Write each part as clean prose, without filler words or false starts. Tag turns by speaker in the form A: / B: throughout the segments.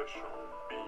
A: official beats.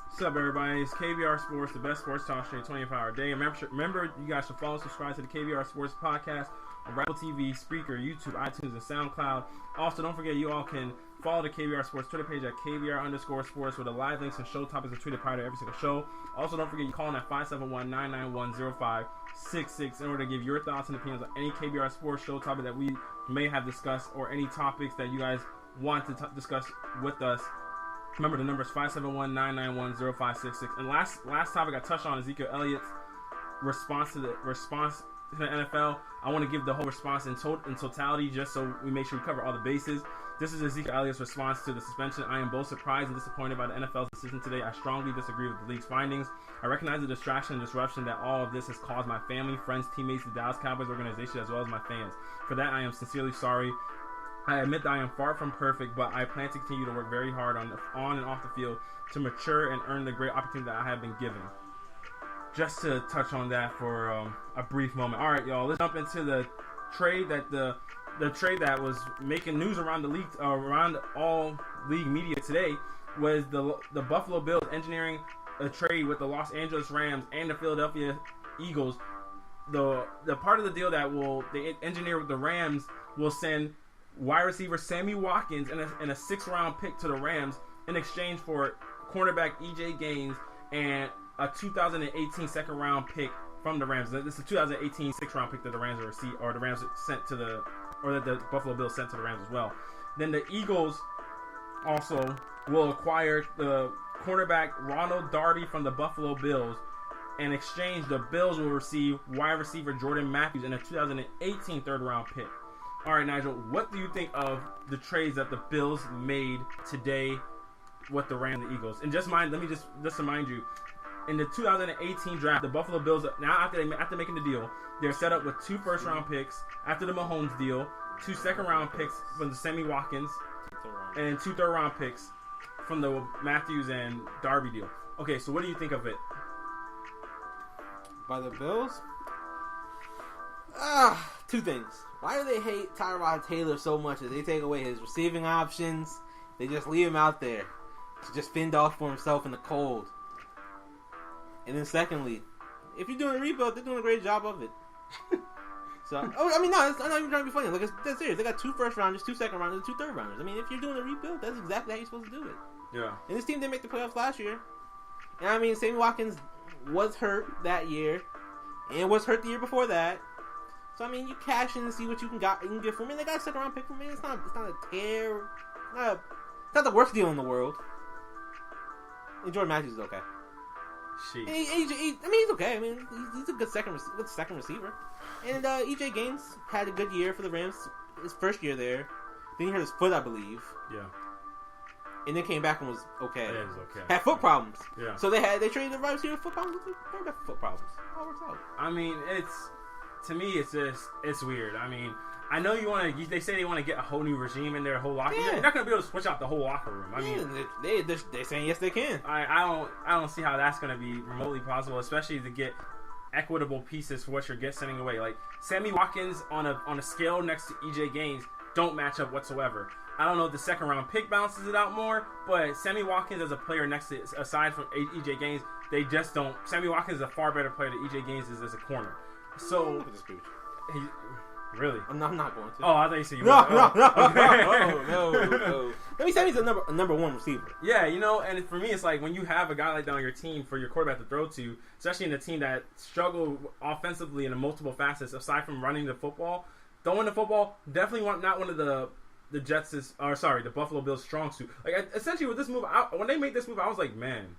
B: What's up, everybody? It's KBR Sports, the best sports talk show 24-hour day. Remember, you guys should follow, subscribe to the KBR Sports podcast on Apple TV, Spreaker, YouTube, iTunes, and SoundCloud. Also, don't forget, you all can follow the KBR Sports Twitter page at KBR_sports with the live links and show topics are tweeted prior to every single show. Also, don't forget, you call in at 571-991-0566 in order to give your thoughts and opinions on any KBR Sports show topic that we may have discussed or any topics that you guys want to discuss with us. Remember, the number is 571-991-0566. And last topic I touched on Ezekiel Elliott's response to the NFL. I want to give the whole response in totality just so we make sure we cover all the bases. This is Ezekiel Elliott's response to the suspension. I am both surprised and disappointed by the NFL's decision today. I strongly disagree with the league's findings. I recognize the distraction and disruption that all of this has caused my family, friends, teammates, the Dallas Cowboys organization, as well as my fans. For that, I am sincerely sorry. I admit that I am far from perfect, but I plan to continue to work very hard on and off the field to mature and earn the great opportunity that I have been given. Just to touch on that for a brief moment. All right, y'all, let's jump into the trade that the trade that was making news around the league, around all league media today, was the Buffalo Bills engineering a trade with the Los Angeles Rams and the Philadelphia Eagles. The part of the deal that they engineer with the Rams will send wide receiver Sammy Watkins and a 6th-round pick to the Rams in exchange for cornerback E.J. Gaines and a 2018 second-round pick from the Rams. This is a 2018 6th-round pick that the Rams sent to the Buffalo Bills sent to the Rams as well. Then the Eagles also will acquire the cornerback Ronald Darby from the Buffalo Bills. In exchange, the Bills will receive wide receiver Jordan Matthews and a 2018 third-round pick. All right, Nigel, what do you think of the trades that the Bills made today with the Rams and the Eagles? And just remind you, in the 2018 draft, the Buffalo Bills, now after making the deal, they're set up with 2 first-round picks after the Mahomes deal, 2 second-round picks from the Sammy Watkins, and 2 third-round picks from the Matthews and Darby deal. Okay, so what do you think of it?
C: By the Bills? 2 things. Why do they hate Tyrod Taylor so much that they take away his receiving options? They just leave him out there to just fend off for himself in the cold. And then secondly, if you're doing a rebuild, they're doing a great job of it. So, I'm not even trying to be funny. Like, that's serious. They got 2 first-rounders, 2 second-rounders, 2 third-rounders. I mean, if you're doing a rebuild, that's exactly how you're supposed to do it.
B: Yeah.
C: And this team didn't make the playoffs last year. And I mean, Sammy Watkins was hurt that year and was hurt the year before that. So I mean, you cash in and see what you can get from me. They got a 2nd-round pick from me. It's not a tear. It's not the worst deal in the world. And Jordan Matthews is okay. He's okay. I mean, he's a good second receiver. And E.J. Gaines had a good year for the Rams. His first year there. Then he hurt his foot, I believe. Yeah. And then came back and was okay.
B: Yeah, it was okay.
C: Had foot problems.
B: Yeah.
C: So they traded the right receiver with foot problems. Foot problems. All works out.
B: I mean, to me, it's weird. I mean, I know they say they want to get a whole new regime in their whole locker room. They're not going to be able to switch out the whole locker room. I mean,
C: they're saying yes, they can.
B: I don't see how that's going to be remotely possible, especially to get equitable pieces for what you're sending away. Like Sammy Watkins on a scale next to E.J. Gaines don't match up whatsoever. I don't know if the 2nd-round pick balances it out more, but Sammy Watkins as a player next to, aside from E.J. Gaines, they just don't. Sammy Watkins is a far better player than E.J. Gaines is as a corner. So, really?
C: I'm not going to.
B: Oh, I thought you said you
C: No. Let me say he's a number 1 receiver.
B: Yeah, and for me, it's like when you have a guy like that on your team for your quarterback to throw to, especially in a team that struggle offensively in multiple facets, aside from running the football, throwing the football, definitely not one of the the Buffalo Bills' strong suit. Like, essentially with this move, when they made this move, I was like, man,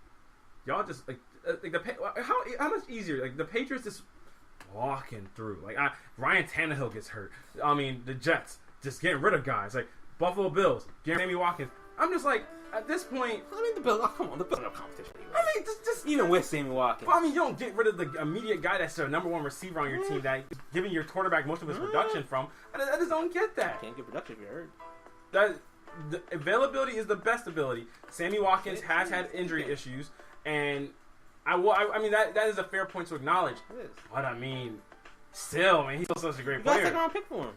B: y'all just how much easier? Like the Patriots just walking through. Like Ryan Tannehill gets hurt. I mean, the Jets just getting rid of guys. Like Buffalo Bills, Sammy Watkins. I'm just like, at this point,
C: I mean, the Bills. Oh, come on, the Bills are no competition. Anyway.
B: I mean, just
C: even with Sammy Watkins.
B: Well, I mean, you don't get rid of the immediate guy that's the number one receiver on your team that giving your quarterback most of his production from. I just don't get that.
C: You can't get production if you're hurt.
B: The availability is the best ability. Sammy Watkins has had injury issues, and I mean that is a fair point to acknowledge.
C: It is.
B: But I mean, still, man, he's still such a great
C: You got
B: player.
C: a second round pick for him.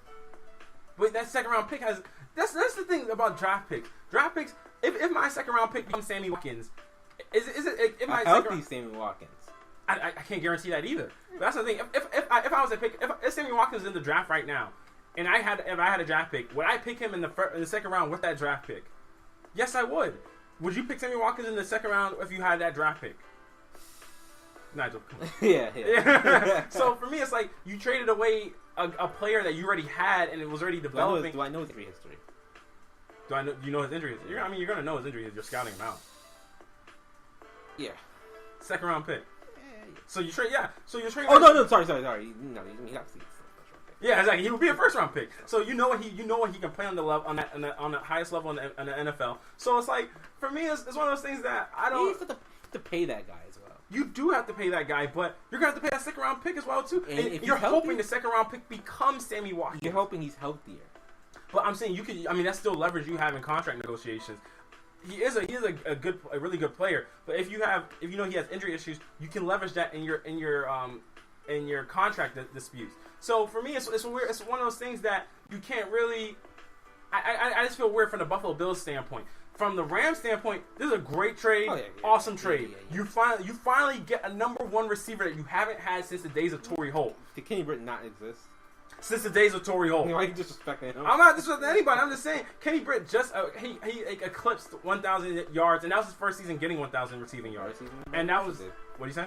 B: But that second round pick has that's the thing about draft picks. Draft picks. If my second round pick becomes Sammy Watkins, is it if my
C: healthy Sammy Watkins?
B: I can't guarantee that either. But that's the thing. If I was to pick, if Sammy Watkins is in the draft right now, and if I had a draft pick, would I pick him in the second round with that draft pick? Yes, I would. Would you pick Sammy Watkins in the second round if you had that draft pick? Nigel, come on.
C: Yeah.
B: So for me, it's like you traded away a player that you already had and it was already developing.
C: Do I know his injury history?
B: Do I know? You know his injury history? I mean, you're gonna know his injury if you're scouting him out.
C: Yeah.
B: Second round pick. So you trade, So you're trading.
C: Oh no, sorry. No, he got to see.
B: Yeah, exactly. He would be a first round pick. So you know what he can play on the level on the highest level in the NFL. So it's like for me, it's one of those things that I don't.
C: You have to pay that guy as well.
B: You do have to pay that guy, but you're gonna have to pay that second round pick as well too.
C: And if
B: you're
C: healthy,
B: hoping the second round pick becomes Sammy Watkins.
C: You're hoping he's healthier.
B: But I'm saying you can. I mean, that's still leverage you have in contract negotiations. He is a really good player. But if you know he has injury issues, you can leverage that in your contract disputes. So for me, it's weird. It's one of those things that you can't really. I just feel weird from the Buffalo Bills standpoint. From the Rams standpoint, this is a great trade, awesome trade. You finally get a number one receiver that you haven't had since the days of Torrey Holt.
C: Did Kenny Britt not exist?
B: Since the days of Torrey Holt.
C: Why are you disrespecting him?
B: I'm not disrespecting anybody. I'm just saying Kenny Britt just he eclipsed 1,000 yards, and that was his first season getting 1,000 receiving yards. And that was what you say?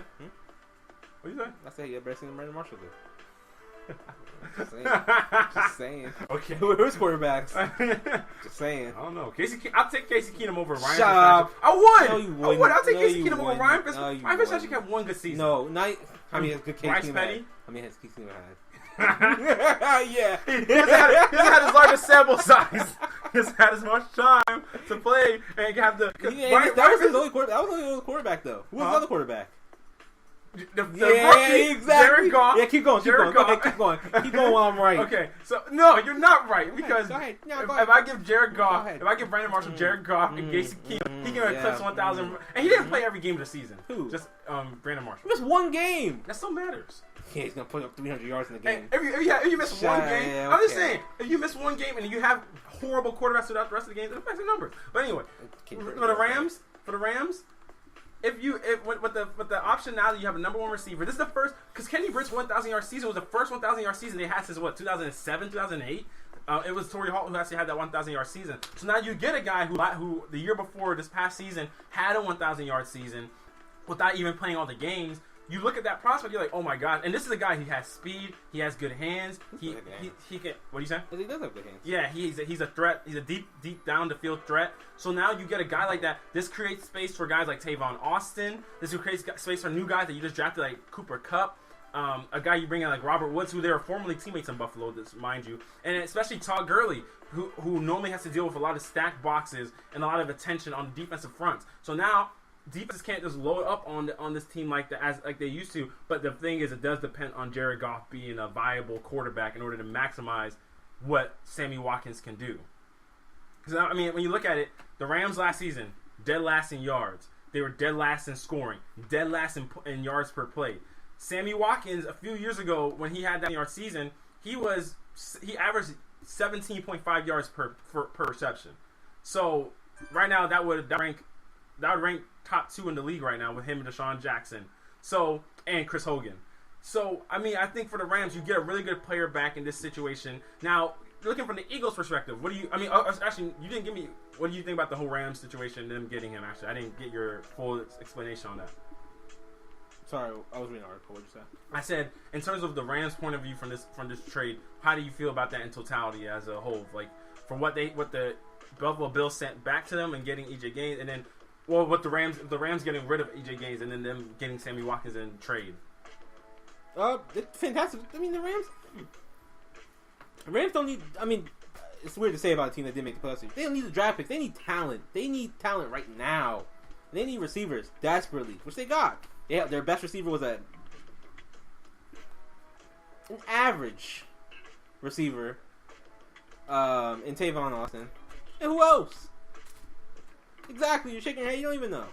B: What you say?
C: I said he had better season than Brandon Marshall did. Just saying.
B: Okay.
C: Who's quarterbacks? Just saying.
B: I don't know. I'll take Casey Keenum over Ryan.
C: Shut up.
B: I would.
C: No, you wouldn't.
B: I would. I'll take
C: No,
B: Casey
C: you
B: Keenum over
C: wouldn't.
B: Ryan.
C: No, you
B: Ryan Fitzpatrick
C: wouldn't.
B: had one good season.
C: No, not. I mean, it's good Casey
B: Bryce
C: Keenum
B: Petty.
C: had. I mean, his Casey Keenum had.
B: Yeah. He just had his largest sample size. He just had as much time to play and have the.
C: That was his only quarterback. That was the only quarterback, though. Who was the other quarterback?
B: The rookie,
C: exactly.
B: Jared Goff.
C: Yeah, keep going. Okay, keep going. Keep going while I'm right.
B: Okay, so no, you're not right because
C: go ahead. No,
B: if I give Jared Goff, if I give Brandon Marshall, Jared Goff, and Casey Keenum, he can eclipse 1,000. And he didn't play every game of the season.
C: Who?
B: Just Brandon Marshall.
C: He missed one game.
B: That still matters.
C: Yeah, he's gonna put up 300 yards in the game.
B: If you miss one game,
C: yeah,
B: I'm just
C: okay.
B: saying, if you miss one game and you have horrible quarterbacks throughout the rest of the game, it affects the numbers. But anyway, for the Rams. With the option now that you have a number one receiver, this is the first because Kenny Britt's 1,000 yard season was the first 1,000 yard season they had since 2007, 2008. It was Torrey Holt who actually had that 1,000 yard season. So now you get a guy who the year before this past season had a 1,000 yard season without even playing all the games. You look at that prospect, you're like, oh my god! And this is a guy. He has speed. He has good hands. He can. What do you say?
C: He does have good hands.
B: Yeah, he's a threat. He's a deep down the field threat. So now you get a guy like that. This creates space for guys like Tavon Austin. This creates space for new guys that you just drafted like Cooper Kupp. A guy you bring in like Robert Woods, who they were formerly teammates in Buffalo, mind you, and especially Todd Gurley, who normally has to deal with a lot of stacked boxes and a lot of attention on the defensive fronts. So now defenses can't just load up on this team like they used to. But the thing is, it does depend on Jared Goff being a viable quarterback in order to maximize what Sammy Watkins can do. Because I mean, when you look at it, the Rams last season dead last in yards. They were dead last in scoring, dead last in yards per play. Sammy Watkins, a few years ago, when he had that yard season, he averaged 17.5 yards per reception. So right now, that would rank top 2 in the league right now with him and Deshaun Jackson. And Chris Hogan. So I mean, I think for the Rams, you get a really good player back in this situation. Now, looking from the Eagles' perspective, actually, you didn't give me. What do you think about the whole Rams situation and them getting him? Actually, I didn't get your full explanation on that.
C: Sorry, I was reading an article. What did you say?
B: I said, in terms of the Rams' point of view from this trade, how do you feel about that in totality as a whole? Like, from what the Buffalo Bills sent back to them and getting EJ Gaines, and then, well, what the Rams getting rid of EJ Gaines and then them getting Sammy Watkins in trade.
C: It's fantastic. I mean, the Rams don't need. I mean, it's weird to say about a team that didn't make the playoffs. They don't need the draft picks. They need talent. They need talent right now. They need receivers desperately, which they got. Their best receiver was an average receiver in Tavon Austin. And who else? Exactly. You're shaking your head. You don't even know.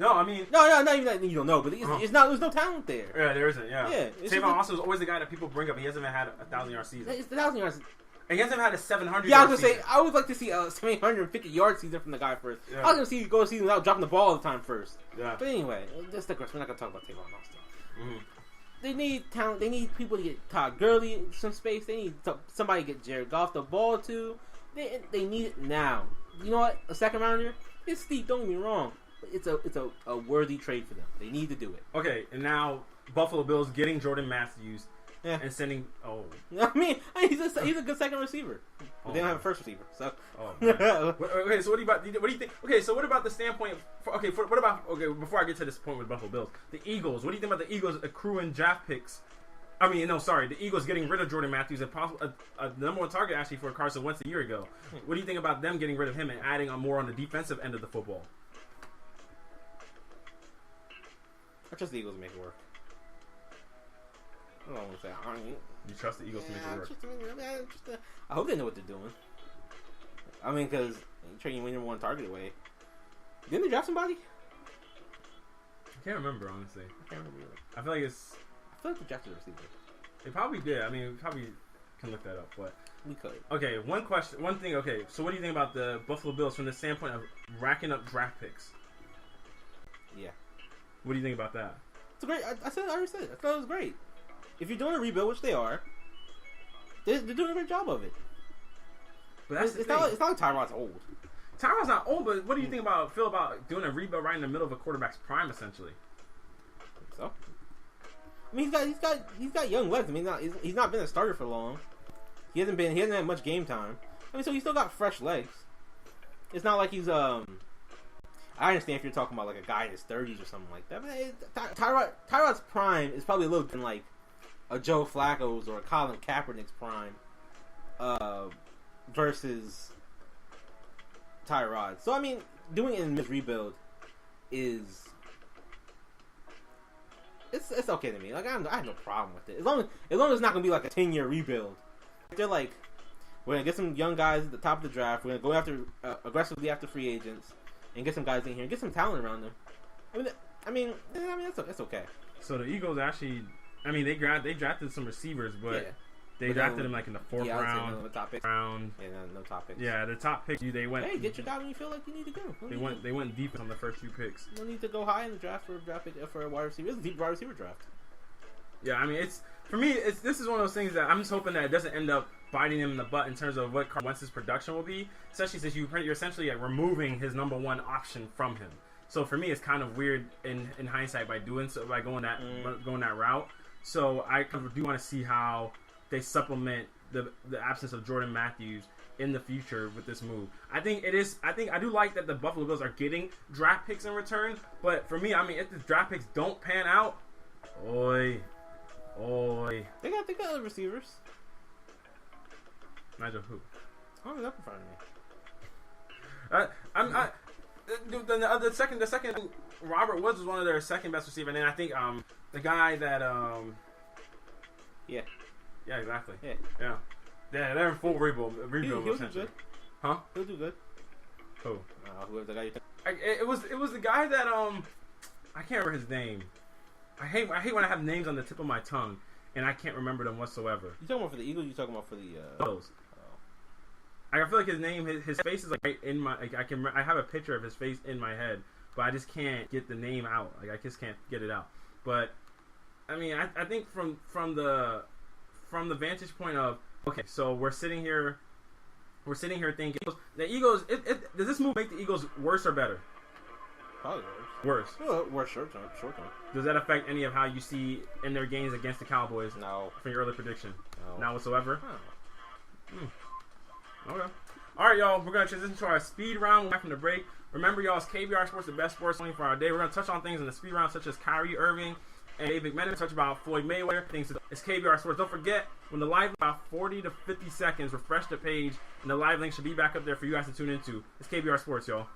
B: No, I mean...
C: No, not even that you don't know, but it's not. There's no talent there.
B: Yeah, there isn't, yeah. Tavon Austin is always the guy that people bring up. He hasn't even had a 1,000-yard season.
C: It's the 1,000 yards.
B: And he hasn't had a 700-yard season.
C: Yeah, I was going to say, I would like to see a 750-yard season from the guy first. Yeah. I was going to go a season without dropping the ball all the time first. Yeah. But anyway, let's digress. We're not going to talk about Tavon Austin. Mm-hmm. They need talent. They need people to get Todd Gurley some space. They need somebody to get Jared Goff the ball to. They need it now. You know what? A second rounder? It's steep, don't get me wrong. It's a worthy trade for them. They need to do it.
B: Okay, and now Buffalo Bills getting Jordan Matthews and sending. Oh,
C: I mean he's a good second receiver. But they don't have a first receiver. So.
B: Okay, so what do you think? Okay, so what about the standpoint? Before I get to this point with Buffalo Bills, the Eagles. What do you think about the Eagles accruing draft picks? I mean, no, sorry. The Eagles getting rid of Jordan Matthews, a number one target actually for Carson Wentz a year ago. What do you think about them getting rid of him and adding on more on the defensive end of the football?
C: I trust the Eagles to make it work. I don't want to say
B: you trust the Eagles to make it work?
C: I hope they know what they're doing. I mean, because you're trading your number one target away. Didn't they draft somebody?
B: I can't remember, honestly.
C: I can't remember.
B: I feel like
C: they drafted a receiver.
B: They probably did. I mean, we probably can look that up, but
C: we could.
B: Okay, one thing. Okay, so what do you think about the Buffalo Bills from the standpoint of racking up draft picks?
C: Yeah.
B: What do you think about that?
C: It's great. I already said it. I thought it was great. If you're doing a rebuild, which they are, they're doing a great job of it.
B: But that's
C: it's not like Tyrod's old.
B: Tyrod's not old, but what do you think about doing a rebuild right in the middle of a quarterback's prime, essentially?
C: So, I mean, he's got young legs. I mean, he's not been a starter for long. He hasn't had much game time. I mean, so he's still got fresh legs. It's not like he's I understand if you're talking about like a guy in his 30s or something like that. But Tyrod's prime is probably a little bit like a Joe Flacco's or a Colin Kaepernick's prime versus Tyrod. So I mean, doing it in this rebuild is it's okay to me. Like I have no problem with it as long as it's not gonna be like a 10-year rebuild. If they're like, we're gonna get some young guys at the top of the draft. We're gonna go after aggressively after free agents and get some guys in here and get some talent around them. I mean that's okay.
B: So the Eagles actually, I mean they drafted some receivers, but they drafted them like in the fourth round.
C: No top picks. No top picks.
B: Yeah, the top picks. They went.
C: Hey, get your guy when you feel like you need to go.
B: They went deep on the first few picks.
C: No need to go high in the draft for a wide receiver. It's a deep wide receiver draft.
B: Yeah, I mean this is one of those things that I'm just hoping that it doesn't end up biting him in the butt in terms of what Carson Wentz's production will be, especially since you're essentially like removing his number one option from him. So for me, it's kind of weird in hindsight by going that route. So I do want to see how they supplement the absence of Jordan Matthews in the future with this move. I do like that the Buffalo Bills are getting draft picks in return, but for me, I mean, if the draft picks don't pan out, Oi.
C: They got other receivers.
B: Nigel who?
C: I don't have in front of me.
B: The second Robert Woods was one of their second best receivers, and then I think the guy that yeah, exactly. Yeah, they're in full rebuild.
C: He'll do good.
B: Huh?
C: He'll do good.
B: Who?
C: Whoever the guy you think.
B: It was the guy that I can't remember his name. I hate when I have names on the tip of my tongue and I can't remember them whatsoever.
C: You talking about for the Eagles? You talking about for the
B: Bills? I feel like his face is like right in my. Like I have a picture of his face in my head, but I just can't get the name out. Like I just can't get it out. But I mean, I think from the vantage point of okay, so we're sitting here thinking the Eagles. Does this move make the Eagles worse or better?
C: Probably
B: worse.
C: Well, worse short term.
B: Does that affect any of how you see in their games against the Cowboys?
C: No.
B: From your early prediction?
C: No.
B: Not whatsoever?
C: No.
B: Okay. Alright, y'all. We're going to transition to our speed round back from the break. Remember, y'all, it's KBR Sports, the best sports only for our day. We're going to touch on things in the speed round, such as Kyrie Irving, And David McMahon talked about Floyd Mayweather. Things. It's KBR Sports. Don't forget, when the live about 40 to 50 seconds, refresh the page, and the live link should be back up there for you guys to tune into. It's KBR Sports, y'all.